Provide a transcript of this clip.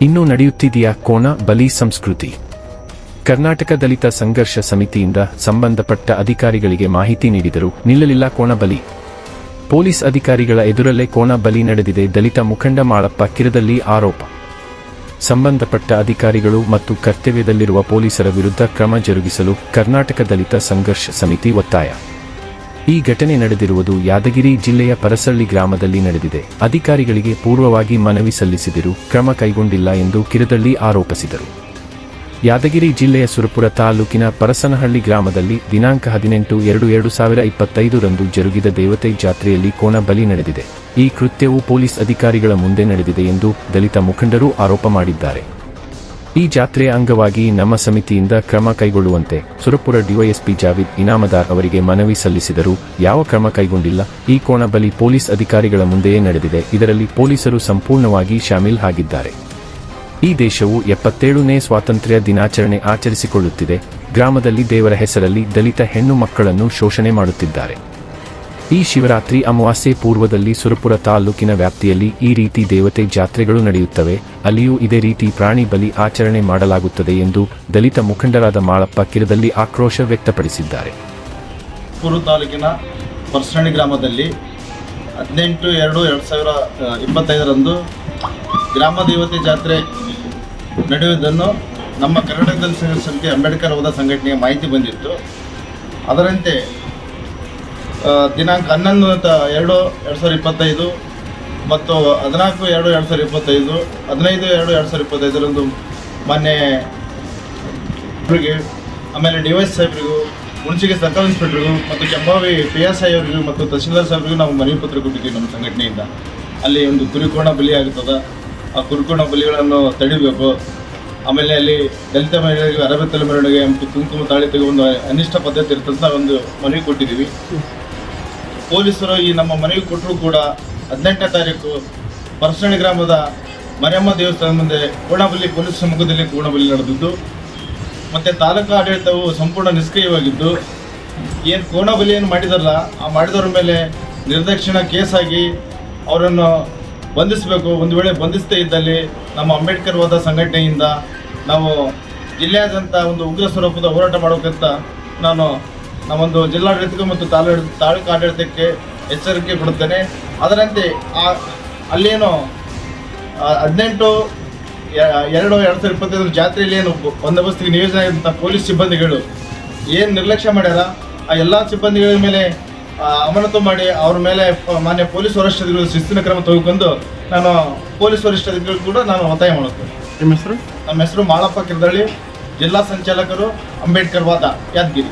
ಇನ್ನೂ ನಡೆಯುತ್ತಿದೆಯಾ ಕೋಣ ಬಲಿ ಸಂಸ್ಕೃತಿ? ಕರ್ನಾಟಕ ದಲಿತ ಸಂಘರ್ಷ ಸಮಿತಿಯಿಂದ ಸಂಬಂಧಪಟ್ಟ ಅಧಿಕಾರಿಗಳಿಗೆ ಮಾಹಿತಿ ನೀಡಿದರೂ ನಿಲ್ಲಲಿಲ್ಲ ಕೋಣ ಬಲಿ. ಪೊಲೀಸ್ ಅಧಿಕಾರಿಗಳ ಎದುರಲ್ಲೇ ಕೋಣ ಬಲಿ ನಡೆದಿದೆ. ದಲಿತ ಮುಖಂಡ ಮಾಳಪ್ಪ ಕಿರದಲ್ಲಿ ಆರೋಪ. ಸಂಬಂಧಪಟ್ಟ ಅಧಿಕಾರಿಗಳು ಮತ್ತು ಕರ್ತವ್ಯದಲ್ಲಿರುವ ಪೊಲೀಸರ ವಿರುದ್ಧ ಕ್ರಮ ಜರುಗಿಸಲು ಕರ್ನಾಟಕ ದಲಿತ ಸಂಘರ್ಷ ಸಮಿತಿ ಒತ್ತಾಯ. ಈ ಘಟನೆ ನಡೆದಿರುವುದು ಯಾದಗಿರಿ ಜಿಲ್ಲೆಯ ಪರಸಳ್ಳಿ ಗ್ರಾಮದಲ್ಲಿ ನಡೆದಿದೆ. ಅಧಿಕಾರಿಗಳಿಗೆ ಪೂರ್ವವಾಗಿ ಮನವಿ ಸಲ್ಲಿಸಿದರೂ ಕ್ರಮ ಕೈಗೊಂಡಿಲ್ಲ ಎಂದು ಕಿರದಲ್ಲಿ ಆರೋಪಿಸಿದರು. ಯಾದಗಿರಿ ಜಿಲ್ಲೆಯ ಸುರಪುರ ತಾಲೂಕಿನ ಪರಸನಹಳ್ಳಿ ಗ್ರಾಮದಲ್ಲಿ ದಿನಾಂಕ 18/2/2025 ರಂದು ಜರುಗಿದ ದೇವತೆ ಜಾತ್ರೆಯಲ್ಲಿ ಕೋಣ ಬಲಿ ನಡೆದಿದೆ. ಈ ಕೃತ್ಯವು ಪೊಲೀಸ್ ಅಧಿಕಾರಿಗಳ ಮುಂದೆ ನಡೆದಿದೆ ಎಂದು ದಲಿತ ಮುಖಂಡರು ಆರೋಪ ಮಾಡಿದ್ದಾರೆ. ಈ ಜಾತ್ರೆಯ ಅಂಗವಾಗಿ ನಮ್ಮ ಸಮಿತಿಯಿಂದ ಕ್ರಮ ಕೈಗೊಳ್ಳುವಂತೆ ಸುರಪುರ ಡಿವೈಎಸ್ಪಿ ಜಾವಿದ್ ಇನಾಮದಾರ್ ಅವರಿಗೆ ಮನವಿ ಸಲ್ಲಿಸಿದರೂ ಯಾವ ಕ್ರಮ ಕೈಗೊಂಡಿಲ್ಲ. ಈ ಕೋಣ ಬಲಿ ಪೊಲೀಸ್ ಅಧಿಕಾರಿಗಳ ಮುಂದೆಯೇ ನಡೆದಿದೆ. ಇದರಲ್ಲಿ ಪೊಲೀಸರು ಸಂಪೂರ್ಣವಾಗಿ ಶಾಮೀಲ್ ಆಗಿದ್ದಾರೆ. ಈ ದೇಶವು 77ನೇ ಸ್ವಾತಂತ್ರ್ಯ ದಿನಾಚರಣೆ ಆಚರಿಸಿಕೊಳ್ಳುತ್ತಿದೆ. ಗ್ರಾಮದಲ್ಲಿ ದೇವರ ಹೆಸರಲ್ಲಿ ದಲಿತ ಹೆಣ್ಣು ಮಕ್ಕಳನ್ನು ಶೋಷಣೆ ಮಾಡುತ್ತಿದ್ದಾರೆ. ಈ ಶಿವರಾತ್ರಿ ಅಮಾವಾಸ್ಯೆ ಪೂರ್ವದಲ್ಲಿ ಸುರಪುರ ತಾಲೂಕಿನ ವ್ಯಾಪ್ತಿಯಲ್ಲಿ ಈ ರೀತಿ ದೇವತೆ ಜಾತ್ರೆಗಳು ನಡೆಯುತ್ತವೆ. ಅಲ್ಲಿಯೂ ಇದೇ ರೀತಿ ಪ್ರಾಣಿ ಬಲಿ ಆಚರಣೆ ಮಾಡಲಾಗುತ್ತದೆ ಎಂದು ದಲಿತ ಮುಖಂಡರಾದ ಮಾಳಪ್ಪ ಕಿರದಲ್ಲಿ ಆಕ್ರೋಶ ವ್ಯಕ್ತಪಡಿಸಿದ್ದಾರೆ. ಸುರಪುರ ತಾಲೂಕಿನ ಪರಸನಹಳ್ಳಿ ಗ್ರಾಮದಲ್ಲಿ 18/2/2025 ರಂದು ಗ್ರಾಮ ದೇವತೆ ಜಾತ್ರೆ ನಡೆಯುವುದನ್ನು ನಮ್ಮ ಕರ್ನಾಟಕ ದಲಿತ ಸಂಘರ್ಷ ಸಮಿತಿ ಅಂಬೇಡ್ಕರ್ ಹೋದ ಸಂಘಟನೆಗೆ ಮಾಹಿತಿ ಬಂದಿತ್ತು. ಅದರಂತೆ ದಿನಾಂಕ 11/2/2025 ಮತ್ತು 14/2/2025, 15/2/2025 ರಂದು ಮಾನ್ಯ ಆಮೇಲೆ ಡಿವೈಸ್ ಸಾಹೇಬರಿಗೂ, ಹುಣಸಿಗೆ ಸರ್ಕಲ್ ಇನ್ಸ್ಪೆಕ್ಟರ್ಗೂ ಮತ್ತು ಕೆಂಬಾವಿ PSI ಅವರಿಗೂ ಮತ್ತು ತಹಸೀಲ್ದಾರ್ ಸಾಹೇಬರಿಗೂ ನಾವು ಮನವಿ ಪತ್ರ ಕೊಟ್ಟಿದ್ದೀವಿ. ನಮ್ಮ ಸಂಘಟನೆಯಿಂದ ಅಲ್ಲಿ ಒಂದು ಕುರಿಕೋಣ ಬಲಿ ಆಗುತ್ತದೆ. ಆ ಕುರಿಕೋಣ ಬಲಿಗಳನ್ನು ತಡಿಬೇಕು. ಆಮೇಲೆ ಅಲ್ಲಿ ದಲಿತ ಮಹಿಳೆಯರಿಗೆ ಅರಬೆತ್ತಲೆ ಮೆರವಣಿಗೆ ಮತ್ತು ಕುಂಕುಮ ತಾಳಿ ತೆಗೆದು ಅನಿಷ್ಟ ಪದ್ಧತಿ ಇರ್ತಂತ ಒಂದು ಮನವಿ ಕೊಟ್ಟಿದ್ದೀವಿ. ಪೊಲೀಸರು ಈ ನಮ್ಮ ಮನವಿ ಕೊಟ್ಟರೂ ಕೂಡ 18ನೇ ತಾರೀಕು ಪರಸನಹಳ್ಳಿ ಗ್ರಾಮದ ಮರಿಯಮ್ಮ ದೇವಸ್ಥಾನ ಮುಂದೆ ಕೋಣಬಲಿ ಪೊಲೀಸ್ ಸಮ್ಮುಖದಲ್ಲಿ ಕೋಣಬಲಿ ನಡೆದಿದ್ದು, ಮತ್ತು ತಾಲೂಕು ಆಡಳಿತವು ಸಂಪೂರ್ಣ ನಿಷ್ಕ್ರಿಯವಾಗಿದ್ದು, ಏನು ಕೋಣಬಲಿಯನ್ನು ಮಾಡಿದಾರಲ್ಲ ಆ ಮಾಡಿದವ್ರ ಮೇಲೆ ನಿರ್ದಾಕ್ಷಿಣ್ಯ ಕೇಸಾಗಿ ಅವರನ್ನು ಬಂಧಿಸಬೇಕು. ಒಂದು ವೇಳೆ ಬಂಧಿಸದೇ ಇದ್ದಲ್ಲಿ ನಮ್ಮ ಅಂಬೇಡ್ಕರ್ ವಾದ ಸಂಘಟನೆಯಿಂದ ನಾವು ಜಿಲ್ಲೆಯಾದ್ಯಂತ ಒಂದು ಉಗ್ರ ಸ್ವರೂಪದ ಹೋರಾಟ ಮಾಡಬೇಕಂತ ನಾನು ನಮ್ಮೊಂದು ಜಿಲ್ಲಾಡಳಿತಕ್ಕೆ ಮತ್ತು ತಾಲೂಕು ಆಡಳಿತಕ್ಕೆ ಎಚ್ಚರಿಕೆ ಕೊಡುತ್ತೇನೆ. ಅದರಂತೆ ಅಲ್ಲೇನು 18/2/2025 ಜಾತ್ರೆಯಲ್ಲಿ ಏನು ಬಂದೋಬಸ್ತಿಗೆ ನಿಯೋಜನೆ ಆಗಿದ್ದಂಥ ಪೊಲೀಸ್ ಸಿಬ್ಬಂದಿಗಳು ಏನು ನಿರ್ಲಕ್ಷ್ಯ ಮಾಡ್ಯಾರ, ಆ ಎಲ್ಲ ಸಿಬ್ಬಂದಿಗಳ ಮೇಲೆ ಅಮಾನತು ಮಾಡಿ ಅವ್ರ ಮೇಲೆ ಮಾನ್ಯ ಪೊಲೀಸ್ ವರಿಷ್ಠಾಧಿಕಾರಿಗಳು ಶಿಸ್ತಿನ ಕ್ರಮ ತೆಗೆದುಕೊಂಡು ನಾನು ಪೊಲೀಸ್ ವರಿಷ್ಠಾಧಿಕಾರಿಗಳು ಕೂಡ ನಾನು ಒತ್ತಾಯ ಮಾಡುತ್ತೇನೆ. ನಿಮ್ಮ ಹೆಸರು? ನಮ್ಮ ಹೆಸರು ಮಾಳಪ್ಪ ಕಿರದಲ್ಲಿ, ಜಿಲ್ಲಾ ಸಂಚಾಲಕರು, ಅಂಬೇಡ್ಕರ್ ವಾದ, ಯಾದಗಿರಿ.